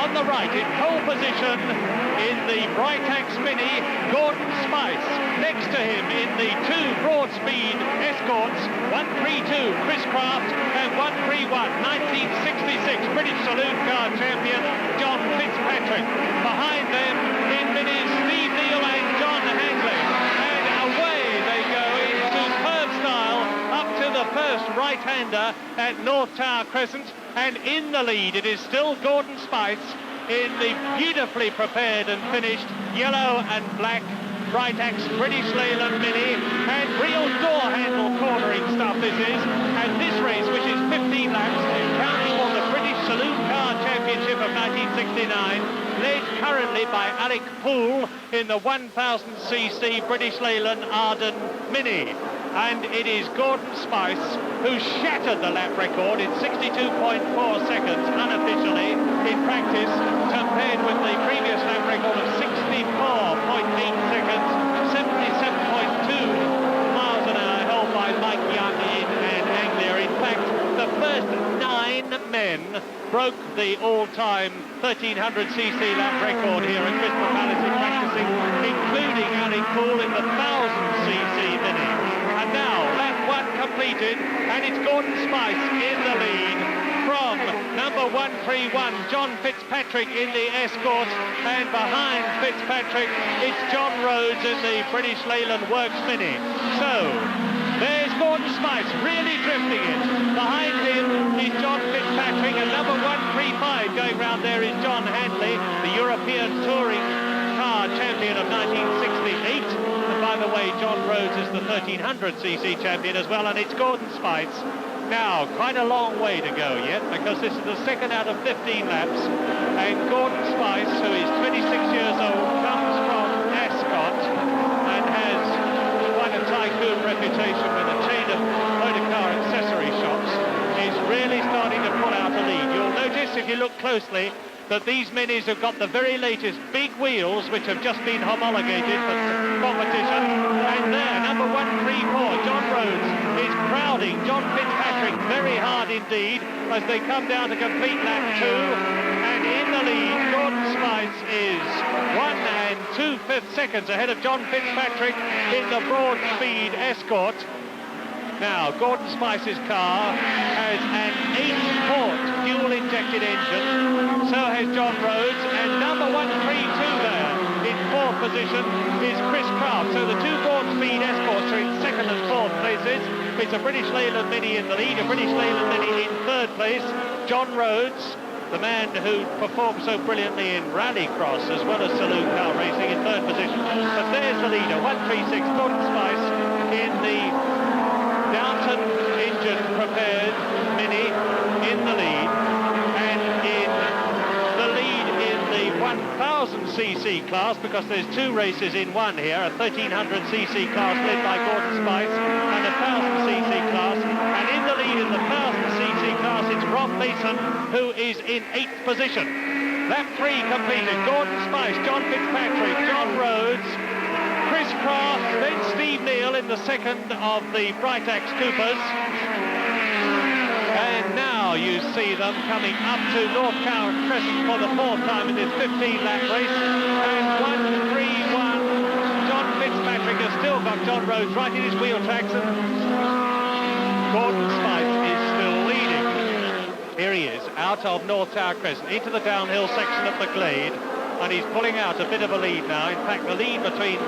on the right, in pole position in the Britax Mini, Gordon Spice. Next to him in the two broad-speed Escorts, 132 Chris Craft and 131 1966 British Saloon Car Champion John Fitzpatrick. Behind them in Minis, Steve Neal and John Hangley. And away they go in superb style up to the first right-hander at North Tower Crescent. And in the lead, it is still Gordon Spice in the beautifully prepared and finished yellow and black Britax British Leyland Mini, and real door handle cornering stuff this is. And this race, which is 15 laps, counting for the British Saloon Car Championship of 1969, led currently by Alec Poole in the 1000cc British Leyland Arden Mini. And it is Gordon Spice who shattered the lap record in 62.4 seconds unofficially in practice, compared with the previous lap record of 64.8 seconds, 77.2 miles an hour held by Mike Young and Anglia. In fact, the first 9 men broke the all-time 1300cc lap record here at Crystal Palace in practicing, including Alec Poole in the 1000cc Mini. And now, lap 1 completed, and it's Gordon Spice in the lead from number 131, John Fitzpatrick in the Escort, and behind Fitzpatrick, it's John Rhodes in the British Leyland Works Mini. So, there's Gordon Spice really drifting it. Behind him is John Fitzpatrick, and number 135 going round there is John Handley, the European Touring Car Champion of 1968. By the way, John Rhodes is the 1300cc champion as well, and it's Gordon Spice. Now, quite a long way to go yet, because this is the second out of 15 laps, and Gordon Spice, who is 26 years old, comes from Ascot and has quite a tycoon reputation with a chain of motor car accessory shops, is really starting to pull out a lead. You'll notice, if you look closely, that these Minis have got the very latest big wheels, which have just been homologated for competition. And there, number 134, John Rhodes, is crowding John Fitzpatrick very hard indeed as they come down to complete lap 2. And in the lead, Gordon Spice is 1 2/5 seconds ahead of John Fitzpatrick in the broad speed Escort. Now, Gordon Spice's car has an 8-port fuel-injected engine. So has John Rhodes, and number 132 there in 4th position is Chris Craft. So the two broad-speed Escorts are in 2nd and 4th places. It's a British Leyland Mini in the lead, a British Leyland Mini in 3rd place. John Rhodes, the man who performed so brilliantly in rallycross as well as saloon car racing, in 3rd position. But there's the leader, 136, Gordon Spice in the Downton engine prepared Mini in the lead, and in the lead in the 1000cc class, because there's 2 races in one here, a 1300cc class led by Gordon Spice and a 1000cc class, and in the lead in the 1000cc class it's Rob Mason, who is in 8th position. Lap 3 completed, Gordon Spice, John Fitzpatrick, John Rhodes, Chris Craft, then Steve Neal in the 2nd of the Britax Coopers. And now you see them coming up to North Tower Crescent for the 4th time in this 15-lap race. And 131, John Fitzpatrick has still got John Rhodes right in his wheel tracks, and Gordon Spice is still leading. Here he is, out of North Tower Crescent, into the downhill section of the Glade, and he's pulling out a bit of a lead now. In fact, the lead between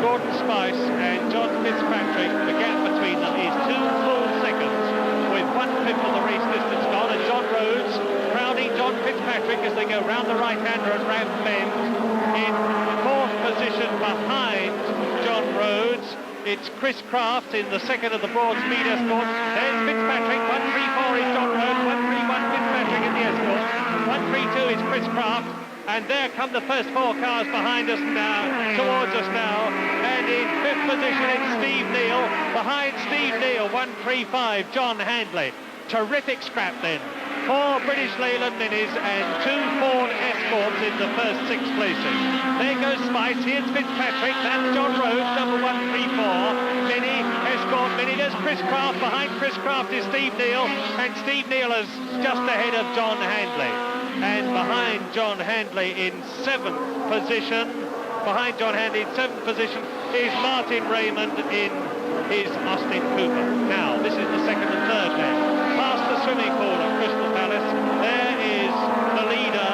Gordon Spice and John Fitzpatrick, the gap between them is 2 full seconds, with 1/5 of the race distance gone, and John Rhodes crowding John Fitzpatrick as they go round the right-hander at Ram Bend in 4th position behind John Rhodes. It's Chris Craft in the 2nd of the broad speed Escort. There's Fitzpatrick, 134 is John Rhodes, 131 Fitzpatrick in the Escort, 132 is Chris Craft. And there come the first 4 cars behind us now, towards us now. And in 5th position, it's Steve Neal. Behind Steve Neal, 135, John Handley. Terrific scrap then. 4 British Leyland Minis and 2 Ford Escorts in the first 6 places. There goes Spice. Here's Fitzpatrick. That's John Rhodes, number 134. Mini, Escort Mini. There's Chris Craft. Behind Chris Craft is Steve Neal. And Steve Neal is just ahead of John Handley. And behind John Handley in 7th position, is Martin Raymond in his Austin Cooper. Now, this is the second and third man. Past the swimming pool at Crystal Palace, there is the leader,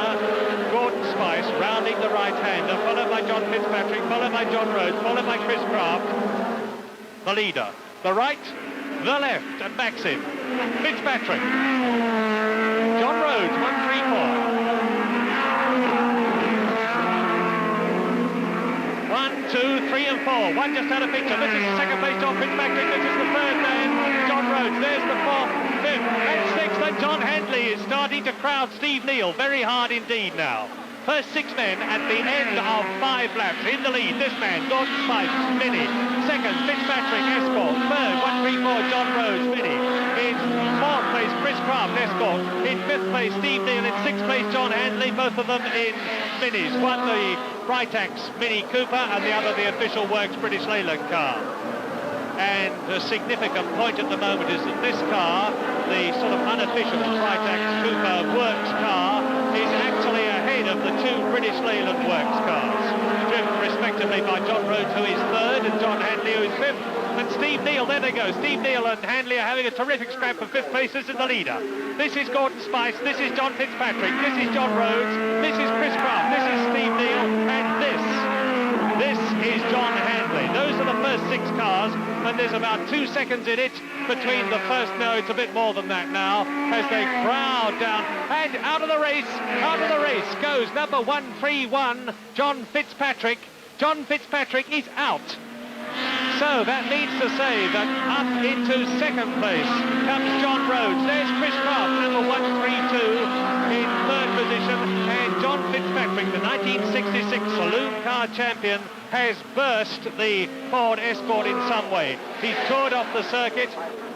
Gordon Spice, rounding the right-hander, followed by John Fitzpatrick, followed by John Rhodes, followed by Chris Craft. The leader, the right, the left, and backs him. Fitzpatrick. John Rhodes, 1-3-4. 1, 2, 3 and 4. One just out of picture. This is the second place, John Fitzpatrick. This is the third man, John Rhodes. There's the fourth, fifth, and sixth. And John Handley is starting to crowd Steve Neal very hard indeed now. First 6 men at the end of 5 laps. In the lead, this man, Gordon Spice, Mini. Second, Fitzpatrick, Escort. Third, 1-3-4, John Rhodes, Mini. In 4th place, Chris Craft, Escort. In 5th place, Steve Neal. In 6th place, John Handley. Both of them in Minis. One the Britax Mini Cooper and the other the official Works British Leyland car. And the significant point at the moment is that this car, the sort of unofficial Britax Cooper Works car, is actually ahead of the 2 British Leyland Works cars, driven respectively by John Rhodes, who is 3rd, and John Handley, who is 5th. And Steve Neal, there they go. Steve Neal and Handley are having a terrific scrap for 5th place. This is the leader. This is Gordon Spice. This is John Fitzpatrick. This is John Rhodes. This is Chris Craft. This is Steve Neal. And this is John Handley. Those are the first 6 cars, and there's about 2 seconds in it between the first, no, it's a bit more than that now, as they crowd down. And out of the race goes number 131, John Fitzpatrick. John Fitzpatrick is out. So that means to say that up into 2nd place comes John Rhodes. There's Chris Craft, number 132 in 3rd position, and John Fitzpatrick, the 1966 Saloon Car Champion, has burst the Ford Escort in some way. He's toured off the circuit,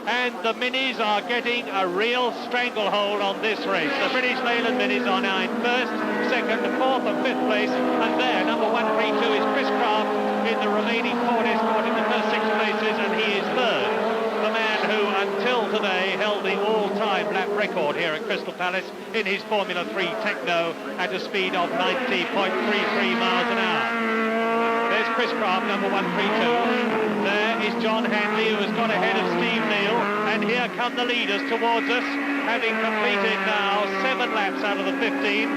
and the Minis are getting a real stranglehold on this race. The British Leyland Minis are now in 1st, 2nd, 4th and 5th place, and there, number 132 is Chris Craft in the remaining Ford Escort in the first 6 places, and he is 3rd. The man who, until today, held the all-time lap record here at Crystal Palace in his Formula 3 Techno at a speed of 90.33 miles an hour. There's Chris Craft, number 132. There is John Handley, who has got ahead of Steve Neal, and here come the leaders towards us, having completed now 7 laps out of the 15.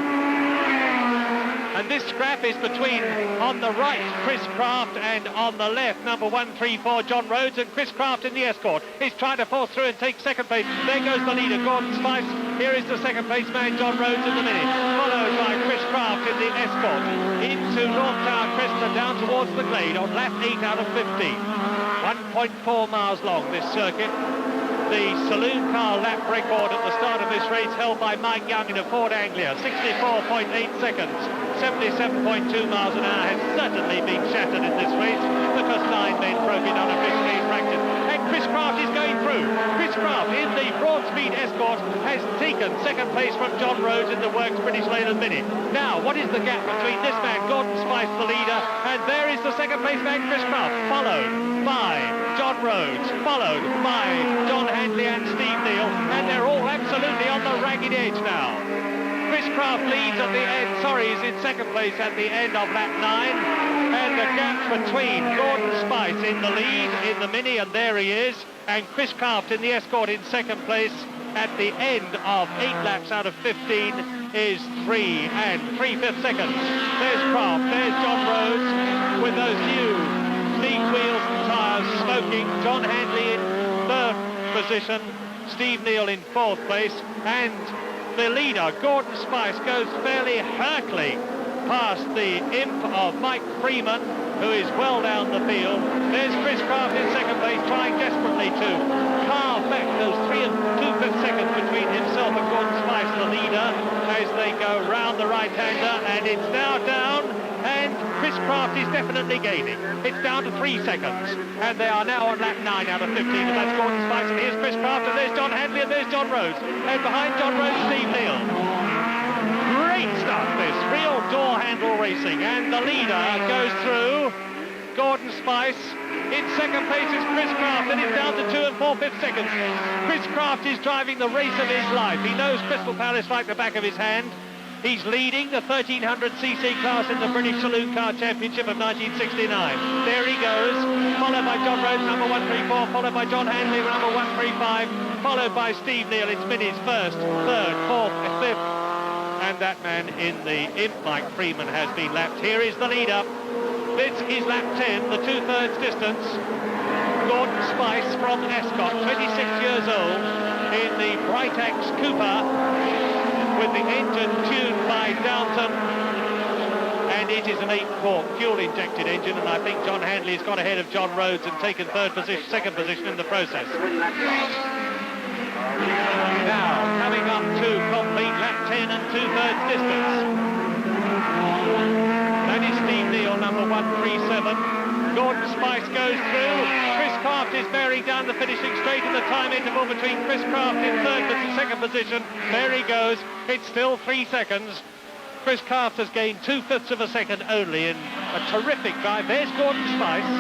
And this scrap is between, on the right, Chris Craft, and on the left, number 134, John Rhodes, and Chris Craft in the Escort. He's trying to force through and take 2nd place. There goes the leader, Gordon Spice. Here is the 2nd place man, John Rhodes in the Mini, followed by Chris Craft in the Escort. Into North Tower Crest, down towards the Glade on lap 8 out of 15. 1.4 miles long, this circuit. The Saloon Car lap record at the start of this race held by Mike Young in a Ford Anglia, 64.8 seconds, 77.2 miles an hour, has certainly been shattered in this race because 9 men broke it unofficially in practice. And Chris Craft is going through. Chris Craft in the Broadspeed Escort has taken 2nd place from John Rhodes in the Works British Leyland Mini. Now, what is the gap between this man, Gordon Spice, the leader, and there is the 2nd place man, Chris Craft, followed by John Rhodes, followed by John Handley and Steve Neal, and they're all absolutely on the ragged edge now. Chris Craft leads at the end, he's in 2nd place at the end of lap 9, and the gap between Gordon Spice in the lead in the Mini, and there he is, and Chris Craft in the Escort in 2nd place at the end of 8 laps out of 15 is 3 3/5 seconds. There's Craft, there's John Rhodes with those new big wheels and tyres smoking. John Handley in 3rd position, Steve Neal in 4th place, and the leader, Gordon Spice, goes fairly hurtling past the imp of Mike Freeman, who is well down the field. There's Chris Craft in 2nd place, trying desperately to carve back those 3 2/5 seconds between himself and Gordon Spice, the leader, as they go round the right-hander, and it's now down, and Chris Craft is definitely gaining. It's down to 3 seconds, and they are now on lap 9 out of 15, and that's Gordon Spice, and here's Chris Craft, and there's John Handley, and there's John Rhodes, and behind John Rhodes, Steve Neal. Great stuff, this real door handle racing, and the leader goes through. Gordon Spice. In 2nd place is Chris Craft, and it's down to 2 4/5 seconds. Chris Craft is driving the race of his life. He knows Crystal Palace like the back of his hand. He's leading the 1300cc class in the British Saloon Car Championship of 1969. There he goes, followed by John Rhodes, number 134, followed by John Handley, number 135, followed by Steve Neal. It's Mini's first, third, fourth, fifth. And that man in the imp, Mike Freeman, has been lapped. Here is the leader. This is lap 10, the 2/3 distance. Gordon Spice from Ascot, 26 years old, in the Britax Cooper, with the engine tuned by Downton, and it is an 8-quart fuel-injected engine, and I think John Handley's got ahead of John Rhodes and taken second position in the process. Now, coming up to complete lap 10 and 2/3 distance. That is Steve Neal, number 137. Gordon Spice goes through. Chris Craft is bearing down the finishing straight in the time interval between Chris Craft in third and second position. There he goes. It's still 3 seconds. Chris Craft has gained 2/5 of a second only in a terrific drive. There's Gordon Spice.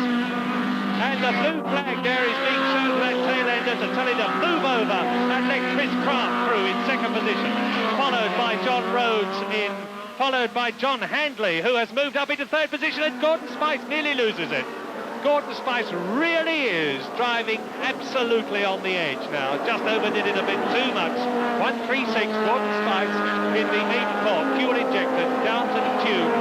And the blue flag there is being shown to that tail ender to tell him to move over and let Chris Craft through in second position, followed by John Rhodes followed by John Handley, who has moved up into third position, and Gordon Spice nearly loses it. Gordon Spice really is driving absolutely on the edge now. Just overdid it a bit too much. 136, Gordon Spice in the 8-quart fuel-injected Downton Tube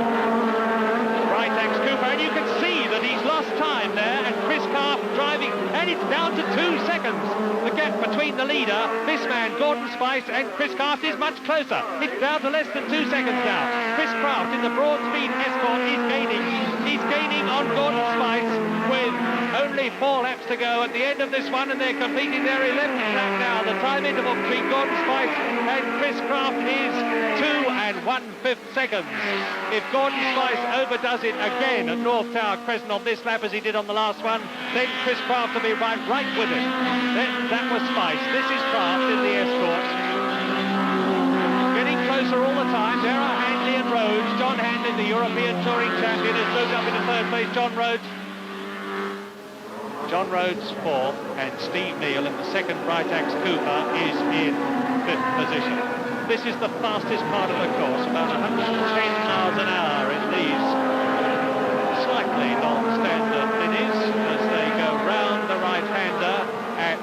Britax Cooper, and you can see that he's lost time there, and Chris Craft driving, and it's down to 2 seconds. The gap between the leader, this man, Gordon Spice, and Chris Craft is much closer. It's down to less than 2 seconds now. Chris Craft in the broad-speed Escort is gaining. He's gaining on Gordon Spice with only 4 laps to go at the end of this one, and they're completing their 11th lap now. The time interval between Gordon Spice and Chris Craft is 2 1/5 seconds. If Gordon Spice overdoes it again at North Tower Crescent on this lap as he did on the last one, then Chris Craft will be right with him. That was Spice. This is Craft in the Escort. Getting closer all the time. There are Handley and Rhodes. John Handley, the European Touring Champion, has moved up into third place. John Rhodes fourth, and Steve Neal in the second Britax Cooper is in fifth position. This is the fastest part of the course, about 110 miles an hour in these slightly non-standard minis as they go round the right-hander at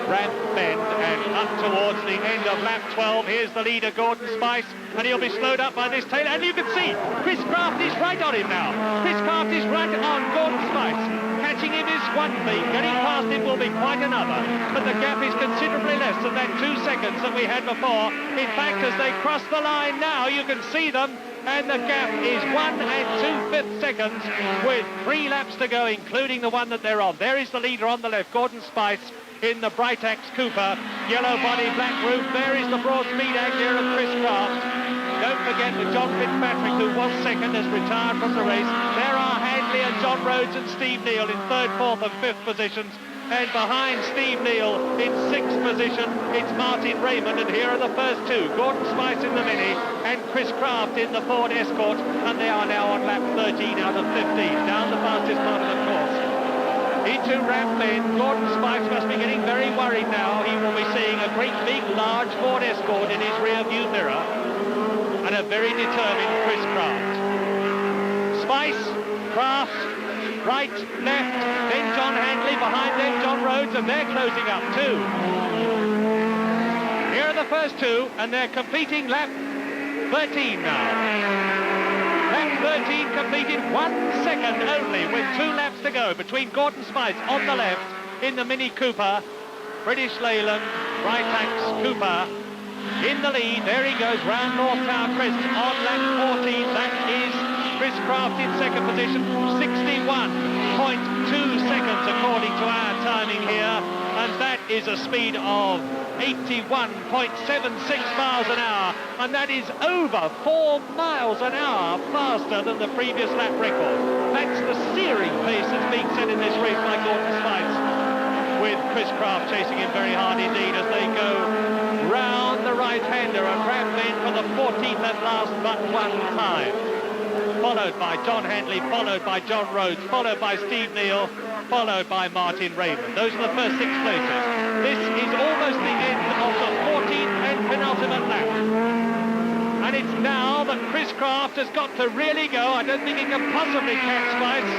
Ramp Bend and up towards the end of lap 12. Here's the leader, Gordon Spice, and he'll be slowed up by this tail. And you can see Chris Craft is right on him now. Chris Craft is right on Gordon Spice. Catching him is one thing, getting past him will be quite another. But the gap is considerably less than that 2 seconds that we had before. In fact, as they cross the line now, you can see them, and the gap is 1 2/5 seconds with 3 laps to go, including the one that they're on. There is the leader on the left, Gordon Spice, in the Britax Cooper. Yellow body, black roof. There is the broad-speed Agnew of Chris Craft. Don't forget that John Fitzpatrick, who was second, has retired from the race. There are Handley and John Rhodes and Steve Neal in third, fourth and fifth positions. And behind Steve Neal in sixth position, it's Martin Raymond. And here are the first two, Gordon Spice in the Mini and Chris Craft in the Ford Escort. And they are now on lap 13 out of 15, down the fastest part of the course. Into Ramp Bend, Gordon Spice must be getting very worried now. He will be seeing a great big large Ford Escort in his rear view mirror. And a very determined Chris Craft. Spice, Craft, right, left, then John Handley, behind them John Rhodes, and they're closing up too. Here are the first two, and they're completing lap 13 now. Lap 13 completed 1 second only, with 2 laps to go between Gordon Spice on the left in the Mini Cooper, British Leyland, Britax Cooper. In the lead, there he goes round North Tower Crescent on lap 14. That is Chris Craft in second position, 61.2 seconds according to our timing here, and that is a speed of 81.76 miles an hour, and that is over 4 miles an hour faster than the previous lap record. That's the searing pace that's being set in this race by Gordon Spice, with Chris Craft chasing him very hard indeed as they go round the right-hander and Ramp Bend for the 14th and last but one time. Followed by John Handley, followed by John Rhodes, followed by Steve Neal, followed by Martin Raymond. Those are the first 6 places. This is almost the end of the 14th and penultimate lap. And And it's now that Chris Craft has got to really go. I don't think he can possibly catch Spice.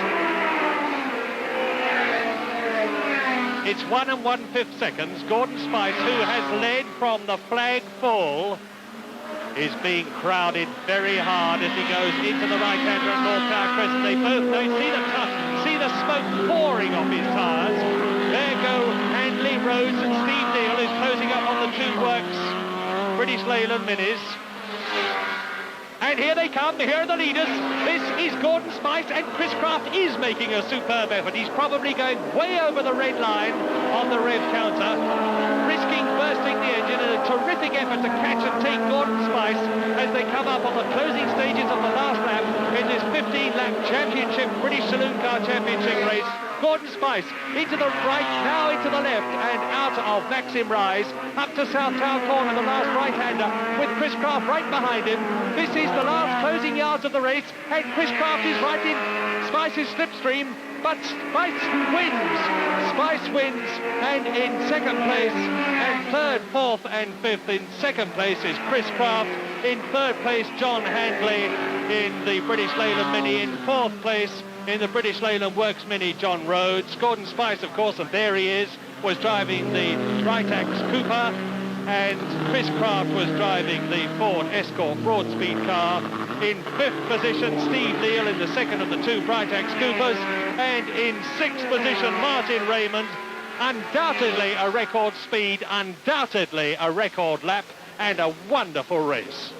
It's 1 1/5 seconds. Gordon Spice, who has led from the flag fall, is being crowded very hard as he goes into the right-hander at North Tower Crescent. They both see the smoke pouring off his tyres. There go Handley, Rhodes and Steve Neal, who's closing up on the two works British Leyland Minis. And here they come, here are the leaders. This is Gordon Spice, and Chris Craft is making a superb effort. He's probably going way over the red line on the rev counter, risking bursting the engine in a terrific effort to catch and take Gordon Spice as they come up on the closing stages of the last lap in this 15-lap championship British Saloon Car Championship race. Gordon Spice into the right, now into the left, and out of Maxim Rise, up to South Town Corner, the last right-hander, with Chris Craft right behind him. This is the last closing yards of the race, and Chris Craft is right in Spice's slipstream, but Spice wins. Spice wins, and in second place, and third, fourth, and fifth. In second place is Chris Craft. In third place, John Handley in the British Leyland Mini. In fourth place, in the British Leyland Works Mini, John Rhodes. Gordon Spice, of course, and there he is, was driving the Britax Cooper, and Chris Craft was driving the Ford Escort broad-speed car. In fifth position, Steve Neal in the second of the two Britax Coopers, and in sixth position, Martin Raymond. Undoubtedly a record speed, undoubtedly a record lap, and a wonderful race.